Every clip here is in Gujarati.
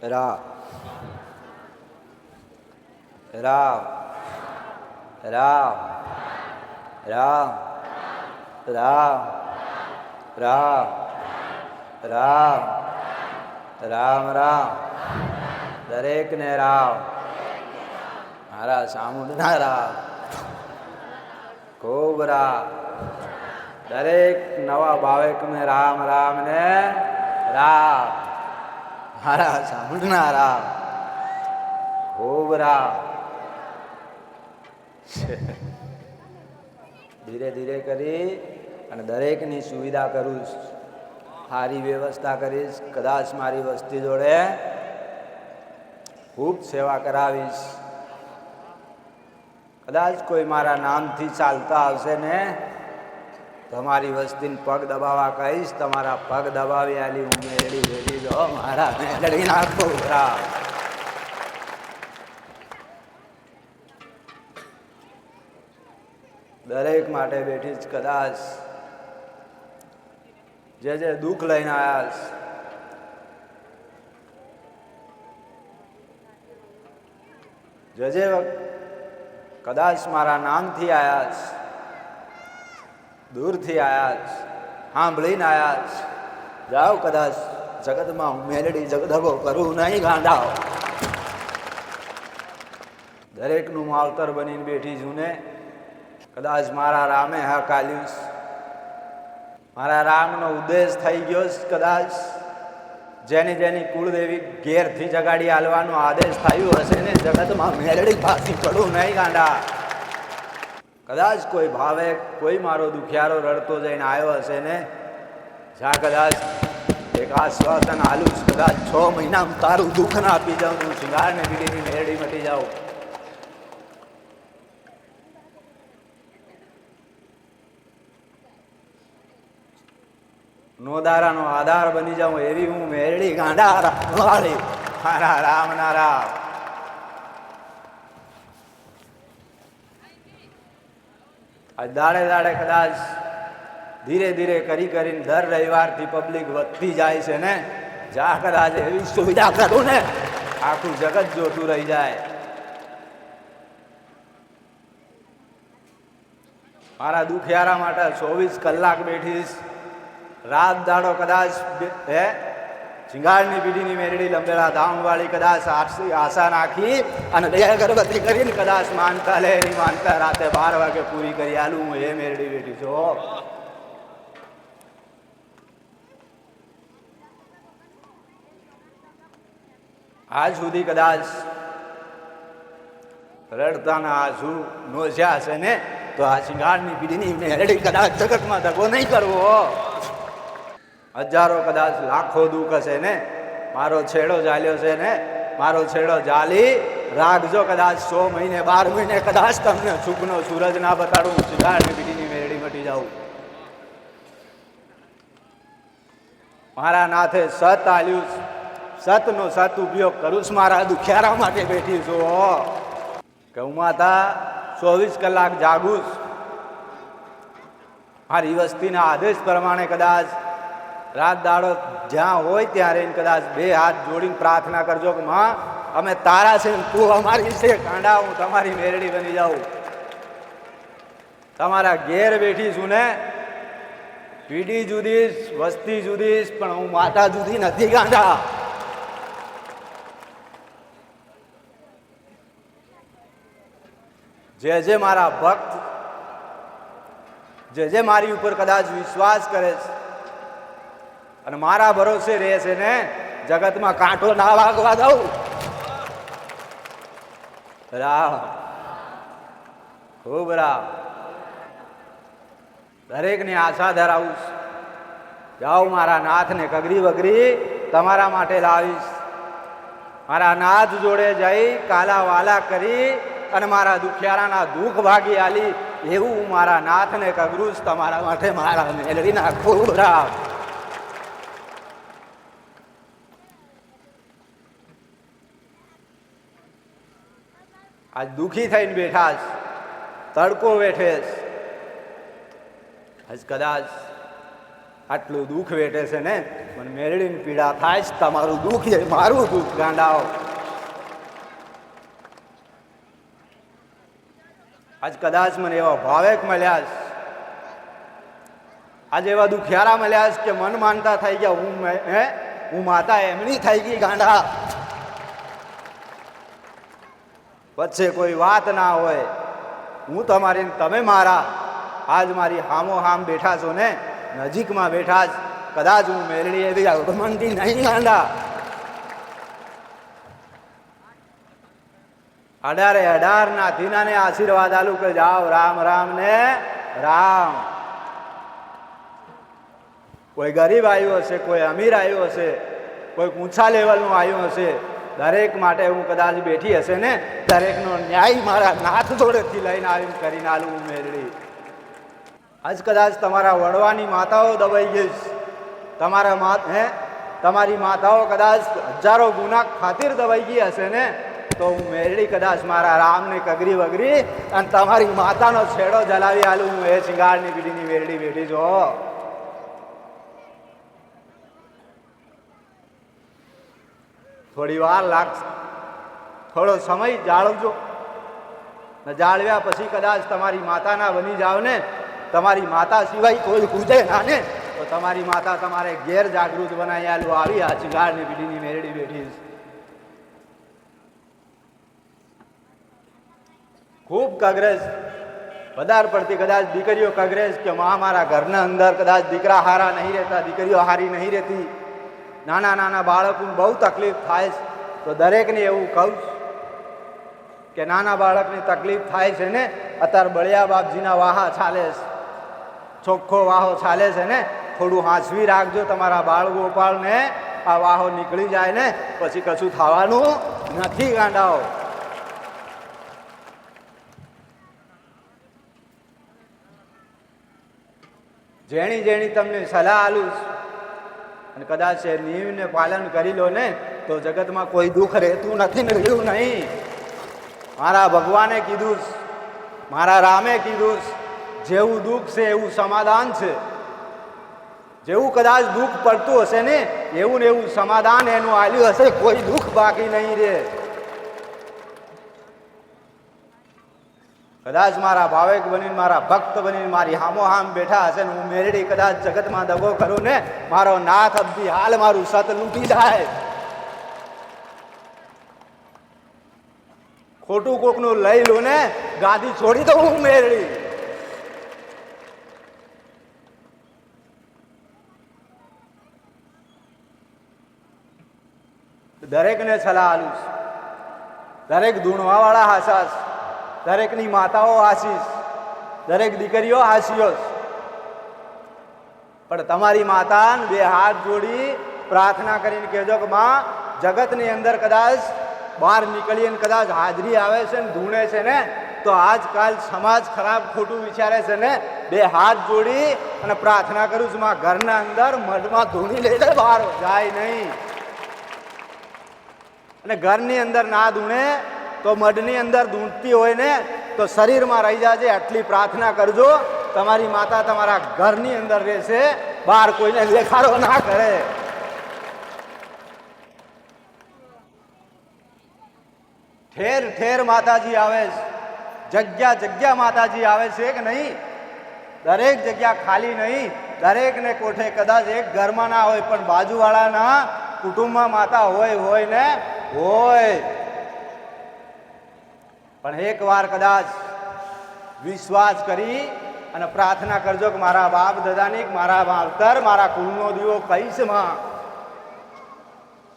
રામ રામ રામ રામ રામ રામ રામ રામ રામ દરેક ને રામ મારા સામુંડના રામ ખૂબ રામ દરેક નવા ભાવેક ને રામ રામ ને રામ મારા સામુંડના રામ ખૂબ રામ ધીરે ધીરે કરી અને દરેકની સુવિધા કરું, સારી વ્યવસ્થા કરીશ. કદાચ મારી વસ્તી જોડે ખૂબ સેવા કરાવીશ. કદાચ કોઈ મારા નામથી ચાલતા આવશે ને તમારી વસ્તીને પગ દબાવવા કહીશ. તમારા પગ દબાવી આલી હું મેળડી ભેટી દો મારા મેળડી નાખો. દરેક માટે બેઠી જ કદાચ જે જે દુઃખ લઈને આવ્યા જે કદાચ મારા નામથી આવ્યા, દૂરથી આવ્યા, સાંભળીને આવ્યા, જાઓ કદાચ જગતમાં હું મેલડી જગદગો કરું નહીં ગાંડાઓ. દરેકનું માવતર બનીને બેઠી છું ને કદાચ મારા રામે હક આલ્યું, મારા રામનો ઉદ્દેશ થઈ ગયો. કદાચ જેની જેની કુળદેવી ઘેરથી જગાડી હાલવાનો આદેશ થયો હશે ને જગતમાં મેલડી પાછી પડું નહીં ગાંડા. કદાચ કોઈ ભાવે કોઈ મારો દુખિયારો રડતો જઈને આવ્યો હશે ને જ્યાં કદાચ એક આશ્વાસન હાલું, કદાચ 6 મહિનામાં તારું દુઃખ ના આપી જાઉં, હું શિંગાર ને બીડીની મેલડી મટી જાઉં. નોદારાનો આધાર બની જાઉં એવી હું મેરડી ગાંડા વાળી મારા રામ ના રામ. આજ દાડે દાડે કદાચ ધીરે ધીરે કરી કરીને દર રવિવારથી પબ્લિક વધતી જાય છે ને જ્યાં કદાચ એવી સુવિધા કરું ને આખું જગત જોતું રહી જાય. મારા દુખિયારા માટે 24 કલાક બેઠીશ. રાત દાડો કદાચ શિંગારની પીઢીની મેરડી લંબેલા ધામ વાળી કદાચ આશા નાખી અને દયા અગરબત્તી કરીને કદાચ માનતા લે એની માનતા રાતે 12 વાગે પૂરી કરી આલું હું એ મેરડી બેઠી છું. આજ સુધી કદાચ રડતાના આંસુ નોશ્યા છે ને તો આ શિંગારની પીઢીની મેરડી કદાચ જગતમાં ધગો નહીં કરવો. હજારો કદાચ લાખો દુઃખ હશે ને મારો છેડો ચાલ્યો છે ને મારો છેડો ચાલી રાખજો. કદાચ 100 મહિને 12 મહિને કદાચ તમને સુખનો સૂરજ ના બતાડું, શિંગારની પીઢીની મેરડી મટી જાઉં. મારા નાથે સત આલ્યું, સતનો સત ઉપયોગ કરું છું. મારા દુખિયારા માટે બેઠી છું કે હું માતા 24 કલાક જાગું. મારી વસ્તીના આદેશ પ્રમાણે કદાચ રાત દાડો જ્યાં હોય ત્યાં રહીને કદાચ 2 હાથ જોડીને પ્રાર્થના કરજો કે માં અમે તારા છે, તું અમારી છે, કાંડા હું તમારી મેરડી બની જાઉં. તમારા ઘેર બેઠી છું ને પીઢી જુદી વસ્તી જુદી પણ હું માતા જુદી નથી ગાંડા. જે જે મારા ભક્ત જે મારી ઉપર કદાચ વિશ્વાસ કરે છે અને મારા ભરોસે રહે છે ને જગતમાં કાંટો ના વાગવા દઉં. રામ ખૂબ રામ દરેકની આશા ધરાવું. જાઓ મારા નાથને કગરી વગરી તમારા માટે લાવીશ. મારા નાથ જોડે જઈ કાલા વાલા કરી અને મારા દુખિયારાના દુઃખ ભાગી આલી એવું હું મારા નાથને કગરું તમારા માટે મારા મેલડીના ખૂબ રામ. આજ દુઃખી થઈને બેઠા છે, તડકો વેઠે છે. આજ કદાચ આટલું દુઃખ વેઠે છે ને મને મેળવીને પીડા થાય છે, તમારું દુઃખ એ મારું દુઃખ ગાંડાઓ. આજ કદાચ મને એવા ભાવેક મળ્યા છે, આજે એવા દુખિયારા મળ્યા છે કે મન માનતા થઈ ગયા હું માતા એમની થઈ ગઈ ગાંડા. વચ્ચે કોઈ વાત ના હોય, હું તમારી તમે મારા. આજ મારી હામો હામ બેઠા છો ને, નજીકમાં બેઠા જ. કદાચ હું મેળવી એવી અગમનથી નહીં ગાંડા. 18 નાથીનાને આશીર્વાદ આલું કે જાઓ રામ રામ ને રામ. કોઈ ગરીબ આવ્યો હશે, કોઈ અમીર આવ્યો હશે, કોઈ ઊંચા લેવલનું આવ્યું હશે, દરેક માટે હું કદાચ બેઠી હશે ને, દરેકનો ન્યાય મારા નાથ જોડેથી લઈને આવીને કરીને આલું હું મેળવી. આજ કદાચ તમારા વડવાની માતાઓ દબાઈ ગઈ, તમારી માતાઓ કદાચ હજારો ગુના ખાतिर દબાઈ ગઈ હશે ને, તો હું મેરડી કદાચ મારા રામને કગરી વગરી અને તમારી માતાનો છેડો જલાવી આલું હું. એ શિંગારની પીડીની મેરડી બેઠી જો. થોડી વાર લાગશે, થોડો સમય જાળવજો ને, જાળવ્યા પછી કદાચ તમારી માતાના બની જાવ ને, તમારી માતા સિવાય કોઈ પૂજે ના ને, તો તમારી માતા તમારે ઘેર જાગૃત બનાવી આલું આવી. આ શિંગારની પીડીની મેરડી બેઠી. ખૂબ કગરેજ, વધારે પડતી કદાચ દીકરીઓ કગરેજ કે મારા ઘરના અંદર કદાચ દીકરા હારા નહીં રહેતા, દીકરીઓ હારી નહીં રહેતી, નાના નાના બાળકોને બહુ તકલીફ થાય છે. તો દરેકને એવું કહું કે નાના બાળકની તકલીફ થાય છે ને, અત્યારે બળિયા બાપજીના વાહા ચાલે છે, ચોખ્ખો વાહો ચાલે છે ને, થોડું હાંસવી રાખજો તમારા બાળ ગોપાળને. આ વાહો નીકળી જાય ને પછી કશું થવાનું નથી ગાંડાઓ. જેણી જેણી તમને સલાહ આલું અને કદાચ એ નિયમને પાલન કરી લો ને, તો જગતમાં કોઈ દુઃખ રહેતું નથી ને રહ્યું નહીં. મારા ભગવાને કીધું, મારા રામે કીધું, જેવું દુઃખ છે એવું સમાધાન છે. જેવું કદાચ દુઃખ પડતું હશે ને, એવું ને એવું સમાધાન એનું આલ્યું હશે. કોઈ દુઃખ બાકી નહીં રહે. કદાચ મારા ભાવેક બનીને, મારા ભક્ત બનીને મારી હામો હામ બેઠા હશે ને, હું મેરડી કદાચ જગતમાં દગો કરું ને, મારો નાથ અબધી હાલ મારું સત લૂંટી જાય. ખોટું કોકનું લઈ લો ને, ગાદી છોડી દઉં હું મેરડી. દરેકને સલાહ આલું, દરેક ધૂણવાવાળા હાસાસ, દરેકની માતાઓ આશીષ, દરેક દીકરીઓ આશીષ. પણ તમારી માતાને 2 હાથ જોડી પ્રાર્થના કરીને કહેજો કે માં, જગતની અંદર કદાચ બહાર નીકળીને કદાચ હાજરી આવે છે ને, ધૂણે છે ને, તો આજકાલ સમાજ ખરાબ ખોટું વિચારે છે ને, 2 હાથ જોડી અને પ્રાર્થના કરું છું માં, ઘરના અંદર મઢમાં ધૂણી લઈ લે, બહાર જાય નહીં. અને ઘરની અંદર ના ધૂણે તો મઢની અંદર ધૂંટતી હોય ને, તો શરીરમાં રહી જાજે. આટલી પ્રાર્થના કરજો, તમારી માતા તમારા ઘરની અંદર રહેશે, બહાર કોઈને દેખાડો ના કરે. ઠેર ઠેર માતાજી આવે છે, જગ્યા જગ્યા માતાજી આવે છે કે નહીં? દરેક જગ્યા ખાલી નહીં. દરેકને કોઠે કદાચ એક ઘરમાં ના હોય, પણ બાજુવાળાના કુટુંબમાં માતા હોય ને હોય. પણ એક વાર કદાચ વિશ્વાસ કરી અને પ્રાર્થના કરજો કે મારા બાપ દાદાની, મારા માવતર, મારા કુળનો દીવો કહીશ માં.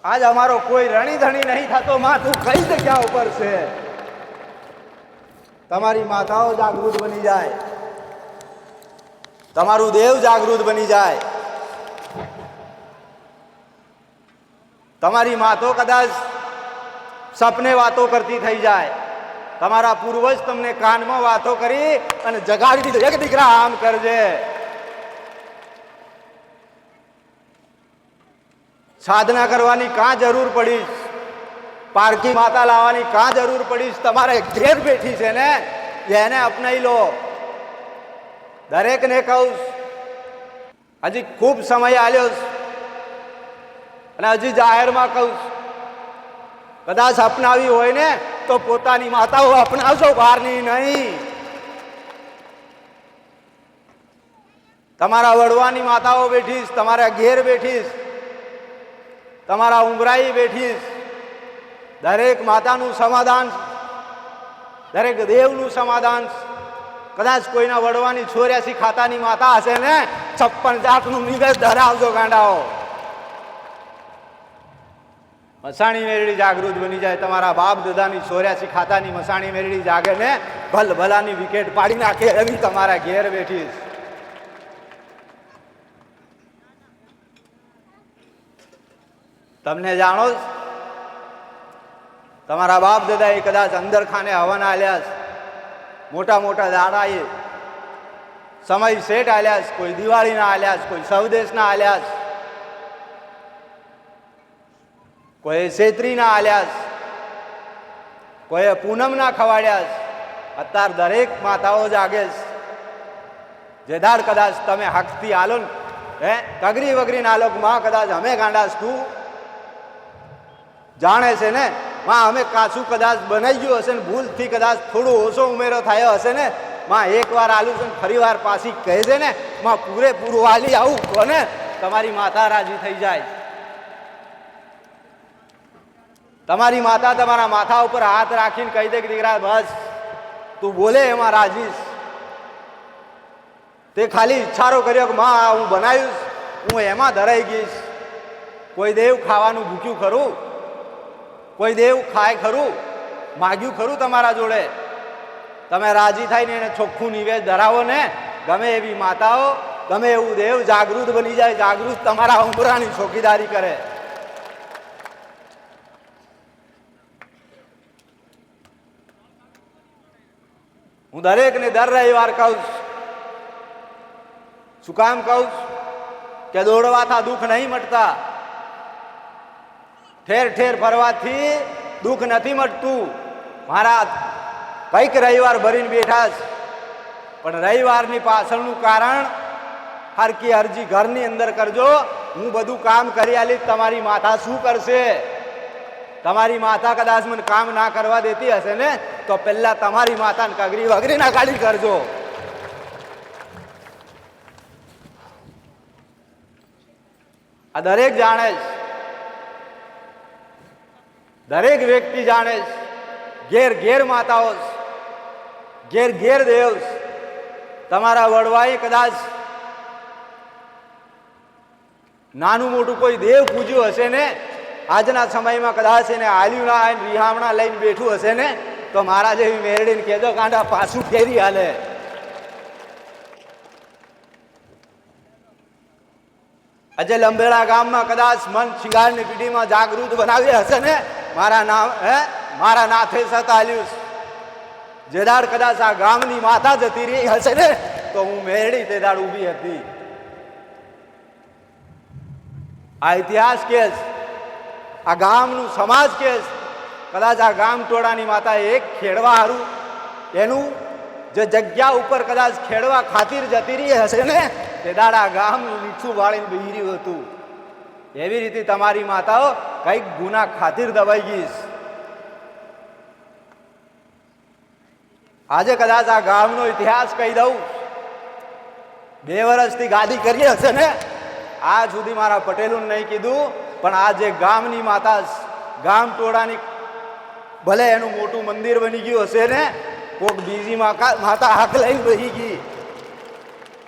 આજ અમારો કોઈ રણી ધણી નહીં થતો માં, તું કઈ જગ્યા ઉપર છે. તમારી માતાઓ જાગૃત બની જાય, તમારું દેવ જાગૃત બની જાય. તમારી માતો કદાચ સપને વાતો કરતી થઈ જાય. તમારા પૂર્વજ તમને કાનમાં વાતો કરી અને જગાડી દીધો, એક દીકરા આમ કરજે. સાધના કરવાની કાં જરૂર પડી? પારકી માતા લાવવાની કાં જરૂર પડી? તમારે ઘેર બેઠી છે ને, એને અપનાવી લો. દરેકને કહું, હજી ખૂબ સમય આલ્યો, અને હજી જાહેરમાં કહું, કદાચ અપનાવી હોય ને તો પોતાની માતાઓ અપનાવશો, બહારની નહીં. તમારા વડવાની માતાઓ બેઠીશ, તમારા ઘેર બેઠીશ, તમારા ઉંગરાઈ બેઠીશ. દરેક માતાનું સમાધાન, દરેક દેવનું સમાધાન. કદાચ કોઈના વડવાની 84 ખાતાની માતા હશે ને, 56 જાતનું નિવેદ ધરાવજો ગાંડાઓ. મસાણી મેરડી જાગૃત બની જાય. તમારા બાપ દાદાની 84 ખાતાની મસાણી મેરડી જાગે ને, ભલ ભલાની વિકેટ પાડી નાખે એવી તમારા ઘેર બેઠીશ. તમને જાણો, તમારા બાપ દાદાએ કદાચ અંદર ખાને હવન આલ્યા, મોટા મોટા દાડાએ સમય સેટ આલ્યા, કોઈ દિવાળીના આલ્યા, કોઈ સવદેશના આલ્યા, કોઈ છેત્રીના આલ્યા, કોઈ પૂનમના ખવાડ્યા. અત્યારે દરેક માતાઓ જાગે. જે દાડ કદાચ તમે હકથી આલો ને, કગરી વગરી ના આલો, માં કદાચ અમે ગાંડાસ તું જાણે છે ને, માં અમે કાચું કદાચ બનાવી ગયું હશે ને, ભૂલથી કદાચ થોડો ઓછો ઉમેરો થયો હશે ને, માં એકવાર આલું છે ને ફરી વાર પાછી કહે છે ને, માં પૂરેપૂરું આલી આવું કોને, તમારી માતા રાજી થઈ જાય. તમારી માતા તમારા માથા ઉપર હાથ રાખીને કહી દે કે દીકરા બસ તું બોલે એમાં રાજીશ. તે ખાલી ઈચ્છારો કર્યો કે માં હું બનાવ્યું, હું એમાં ધરાઈ ગઈશ. કોઈ દેવ ખાવાનું ભૂખ્યું ખરું? કોઈ દેવ ખાય ખરું? માગ્યું ખરું તમારા જોડે? તમે રાજી થઈને એને ચોખ્ખું નિવેદ ધરાવો ને, ગમે એવી માતાઓ, ગમે એવું દેવ જાગૃત બની જાય. જાગૃત તમારા ઉંબરાની ચોકીદારી કરે. હું દરેકને દર રવિવાર કહું. શું કામ કહું? કે દોડવાથી દુઃખ નહીં મટતા. ઠેર ઠેર ફરવાથી દુઃખ નથી મટતું. મારા કઈક રવિવાર ભરીને બેઠા છે, પણ રવિવારની પાછળનું કારણ હરકી અરજી ઘરની અંદર કરજો. હું બધું કામ કરી આલીશ, તમારી માતા શું કરશે? તમારી માતા કદાચ મને કામ ના કરવા દેતી હશે ને, તો પહેલા તમારી માતાને કગરી વગરી ના કાઢી કરજો. આ દરેક જાણે છે, દરેક વ્યક્તિ જાણે છે. ઘેર ઘેર માતાઓ, ઘેર ઘેર દેવ. તમારા વડવાએ કદાચ નાનું મોટું કોઈ દેવ પૂજ્યું હશે ને, આજના સમયમાં કદાચ એને આલ્યું ના આવીને રિહામણા લઈને બેઠું હશે ને, તો મારા જેવી મેરડીને કહેજો કાંડા પાછું ફેરી હાલે. આજે લંબેડા ગામમાં કદાચ મન શિંગારની પીઢીમાં જાગૃત બનાવી હશે ને, મારા નાથે સતાલ્યું. જે દાડ કદાચ આ ગામની માતા જતી રહી હશે ને, તો હું મેરડી તે દાડ ઊભી હતી. આ ઇતિહાસ કે આ ગામનું સમાજ કે કદાચ આ ગામ ટોળાની માતા એક ખેડવા હારું એનું જે જગ્યા ઉપર કદાચ ખેડવા ખાतिर જતી રહી હશે ને, તે દાડા ગામનું લીઠું વાળીને બેહી રહ્યું હતું. એવી રીતે તમારી માતાઓ કઈક ગુના ખાतिर દબાઈ ગઈશ. આજે કદાચ આ ગામનો ઇતિહાસ કહી દઉં. 2 વર્ષથી ગાદી કરી હશે ને, આજ સુધી મારા પટેલોને નહીં કીધું, પણ આ જે ગામની માતા, ગામ ટોળાની, ભલે એનું મોટું મંદિર બની ગયું હશે ને, કોક બીજી માતા હક લઈને બેસી ગઈ.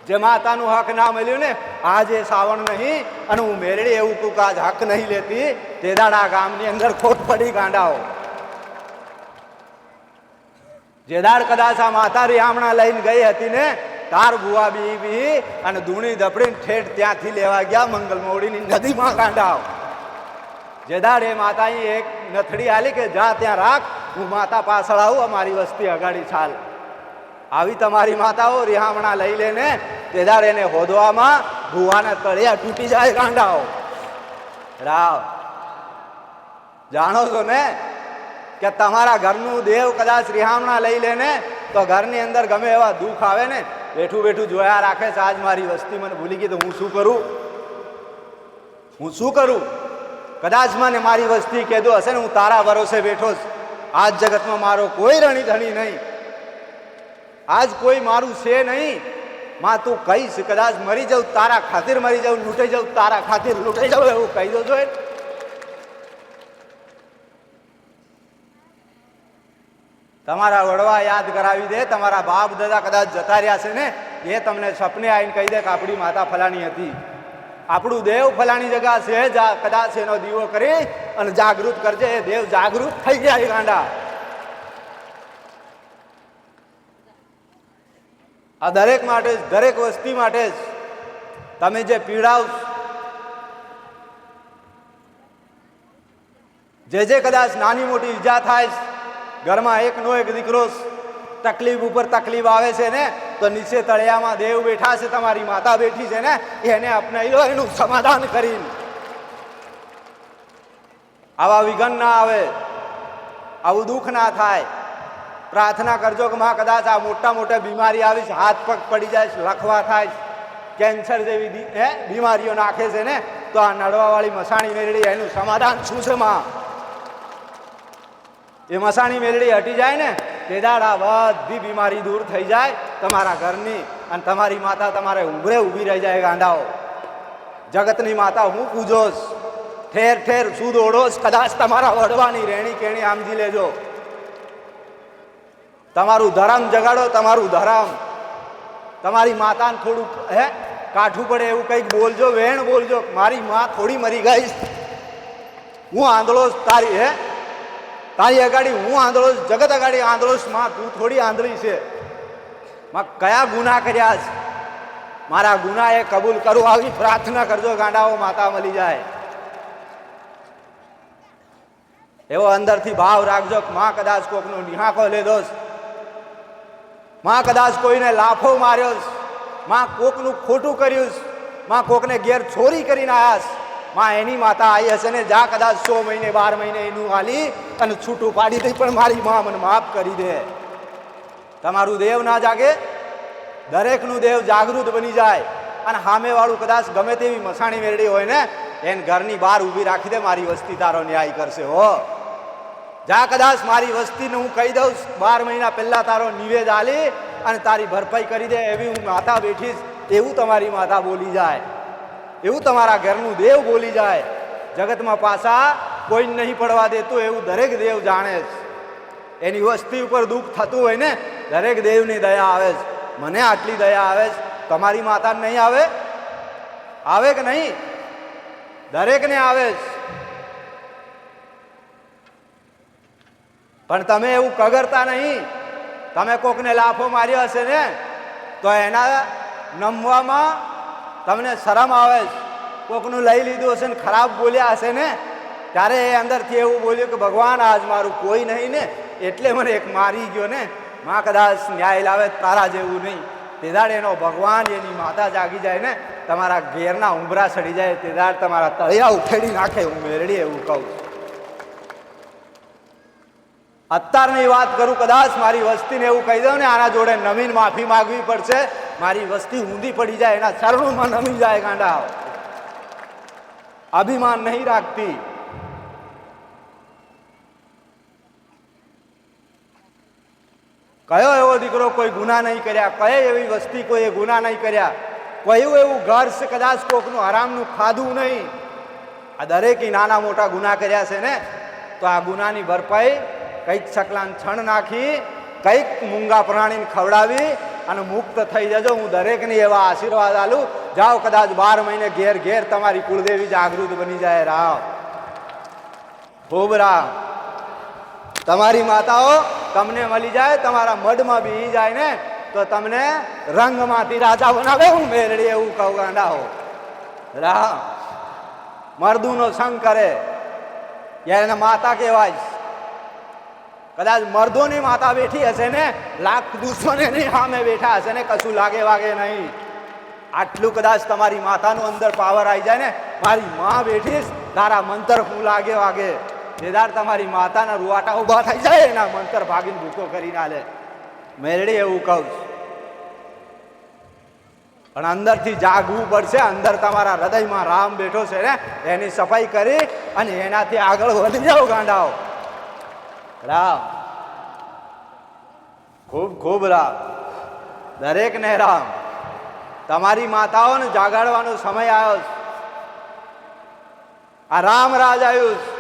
જે માતાનું હક ના મળ્યું ને, આજે શ્રાવણ નહીં અને હું મેરડી એવું કહું કે આજ હક નહીં લેતી, તે દાડા ગામની અંદર ખોટ પડી ગાંડાઓ. જે દાડ કદાચ આ માતા રિહામણા લઈને ગઈ હતી ને, તાર બુઆ બી અને ધૂણી ધપડીને ઠેઠ ત્યાંથી લેવા ગયા મંગલ મોડીની નદીમાં ગાંડાઓ. જે દાડ એ માતાએ એક નથડી આલી કે જા ત્યાં રાખ, હું માતા પાછળ આવું, અમારી વસ્તી અગાડી ચાલ. આવી તમારી માતાઓ રિહામણા લઈ લે ને, તે દાડ એને હોદવામાં ભુવાના તળિયા તૂટી જાય ગાંડાઓ. રાવ જાણો છો ને કે તમારા ઘરનું દેવ કદાચ રિહામણા લઈ લે ને, તો ઘરની અંદર ગમે એવા દુઃખ આવે ને, બેઠું બેઠું જોયા રાખે છે. આજ મારી વસ્તી મને ભૂલી ગઈ તો હું શું કરું, હું શું કરું? કદાચ મને મારી વસ્તી કહેતું હશે ને હું તારા ભરોસે બેઠો છું, આજ જગતમાં મારો કોઈ રણી ધણી નહીં, આજ કોઈ મારું છે નહીં, માં તું કહીશ કદાચ મરી જાઉં તારા ખાतिर મરી જાઉં, લૂંટાઈ જાઉં તારા ખાतिर લૂંટાઈ જાઉં, એવું કહી દો છો. તમારા વડવા યાદ કરાવી દે, તમારા બાપ દાદા કદાચ જતા રહ્યા છે ને એ તમને સપને આવીને કહી દે કે આપણી માતા ફલાણી હતી, આપણું દેવ ફલાણી જગા છે, કદાચ એનો દીવો કરી અને જાગૃત કરજે, એ દેવ જાગૃત થઈ ગયા ગાંડા. આ દરેક માટે જ, દરેક વસ્તી માટે જ તમે જે પીડાવ, જે કદાચ નાની મોટી ઈજા થાય, ઘરમાં એકનો એક દીકરો તકલીફ ઉપર તકલીફ આવે છે ને તો નીચે તળિયામાં દેવ બેઠા છે, તમારી માતા બેઠી છે ને, એને અપનાવી લો, એનું સમાધાન કરીને આવા વિઘન ના આવે, આવું દુઃખ ના થાય. પ્રાર્થના કરજો કે માં કદાચ આ મોટા મોટા બીમારી આવી છે, હાથ પગ પડી જાય, લખવા થાય, કેન્સર જેવી બીમારીઓ નાખે છે ને, તો આ નડવાવાળી મસાણી મેળડી એનું સમાધાન શું છે માં? એ મસાણી મેલડી હટી જાય ને તે દાડ આ બધી બીમારી દૂર થઈ જાય તમારા ઘરની, અને તમારી માતા તમારે ઉભરે ઊભી રહી જાય. ગાંડાઓ, જગતની માતા હું પૂજોશ, ઠેર ઠેર સુદ ઓળોશ, કદાચ તમારા વડવાની રેણી કેણી આમજી લેજો. તમારું ધર્મ જગાડો, તમારું ધર્મ, તમારી માતાને થોડું કાઠું પડે એવું કંઈક બોલજો, વેણ બોલજો, મારી માં થોડી મરી ગઈ, હું આંધળો તારી તારી અગાડી હું આંધળો, જગત અગાડી આંધળો, માં તું થોડી આંધળી છે, માં કયા ગુના કર્યા છે, મારા ગુના એ કબૂલ કરું, આવી પ્રાર્થના કરજો. ગાંડાઓ, માતા મળી જાય એવો અંદરથી ભાવ રાખજો. માં કદાચ કોકનો નિહાકો લેદો, માં કદાચ કોઈને લાફો માર્યો, માં કોકનું ખોટું કર્યું, માં કોકને ઘેર ચોરી કરીને આવ્યા, માં એની માતા આવી હશે ને, જા કદાચ 100 મહિને 12 મહિને એનું હાલી અને છૂટું પાડી દઈ, પણ મારી માં મને માફ કરી દે. તમારું દેવ ના જાગે, દરેકનું દેવ જાગૃત બની જાય. અને સામેવાળું કદાચ ગમે તેવી મસાણી મેળડી હોય ને એને ઘરની બહાર ઊભી રાખી દે, મારી વસ્તી તારો ન્યાય કરશે. હો જા કદાચ મારી વસ્તીને હું કહી દઉં 12 મહિના પહેલા તારો નિવેદ આલી અને તારી ભરપાઈ કરી દે, એવી હું માતા બેઠીશ, એવું તમારી માતા બોલી જાય, એવું તમારા ઘરનું દેવ બોલી જાય. જગતમાં પાછા કોઈ નહીં પડવા દેતું એવું દરેક દેવ જાણે છે. એની વસ્તી ઉપર દુઃખ થતું હોય ને દરેક દેવની દયા આવે છે. મને આટલી દયા આવે છે, તમારી માતાને નહીં આવે? આવે કે નહીં? દરેકને આવે છે. પણ તમે એવું કગરતા નહીં. તમે કોકને લાફો માર્યો હશે ને તો એના નમવામાં તમને શરમ આવે છે. કોકનું લઈ લીધું હશે ને ખરાબ બોલ્યા હશે ને ત્યારે એ અંદરથી એવું બોલ્યું કે ભગવાન આજ મારું કોઈ નહીં ને એટલે મને એક મારી ગયો ને, માં કદાચ ન્યાય લાવે તારા જેવું નહીં. તેદાડ એનો ભગવાન એની માતા જાગી જાય ને, તમારા ઘેરના ઉંબરા સડી જાય, તેદાડ તમારા તળિયા ઉખેડી નાખે. હું મેળડી એવું કહું. અત્યારની વાત કરું, કદાચ મારી વસ્તીને એવું કહી દઉં ને આના જોડે નવીન માફી માંગવી પડશે, મારી વસ્તી ઊંધી પડી જાય, એના ચરણોમાં નમી જાય. ગાંડા અભિમાન નહીં રાખતી. કયો એવો દીકરો કોઈ ગુના નહીં કર્યા, કઈ એવી વસ્તી કોઈ ગુના નહીં કર્યા, કયું એવું ઘર છે કદાચ કોકનું હરામનું ખાધું નહીં. આ દરેક નાના મોટા ગુના કર્યા છે ને, તો આ ગુનાની ભરપાઈ કંઈક સકલાન છણ નાખી, કંઈક મૂંગા પ્રાણીને ખવડાવી અને મુક્ત થઈ જજો. હું દરેકને એવા આશીર્વાદ આલું. જાઓ કદાચ 12 મહિને ઘેર ઘેર તમારી કુળદેવી જાગૃત બની જાય. રામ ખૂબ રામ. તમારી માતાઓ તમને મળી જાય, તમારા મઢમાં બી જાય ને તો તમને રંગમાંથી રાજા બનાવે. હું મેળડી એવું કહું. ગાંડા હો રામ. મર્દુનો સંગ કરે એને માતા કહેવાય. કદાચ મર્દોની માતા બેઠી હશે ને, લાખ દુશ્મનોની સામે બેઠા હશે ને, કશું લાગે વાગે નહીં. આટલું કદાચ તમારી માતાનું અંદર પાવર આવી જાય ને, મારી માં બેઠીશ, તારા મંતર હું લાગે વાગે, જેદાર તમારી માતાના રૂવાટા ઉભા થઈ જાય, એના મંતર ભાગીને ભૂકો કરી ના લે. મેળડી એવું કહું. પણ અંદરથી જાગવું પડશે. અંદર તમારા હૃદયમાં રામ બેઠો છે ને, એની સફાઈ કરી અને એનાથી આગળ વધી જાઓ ગાંડાઓ. રામ, ખૂબ ખૂબ રામ, દરેકને રામ. તમારી માતાઓને જાગાડવાનો સમય આવ્યો છે. આ રામ રાજ આવ્યું છે.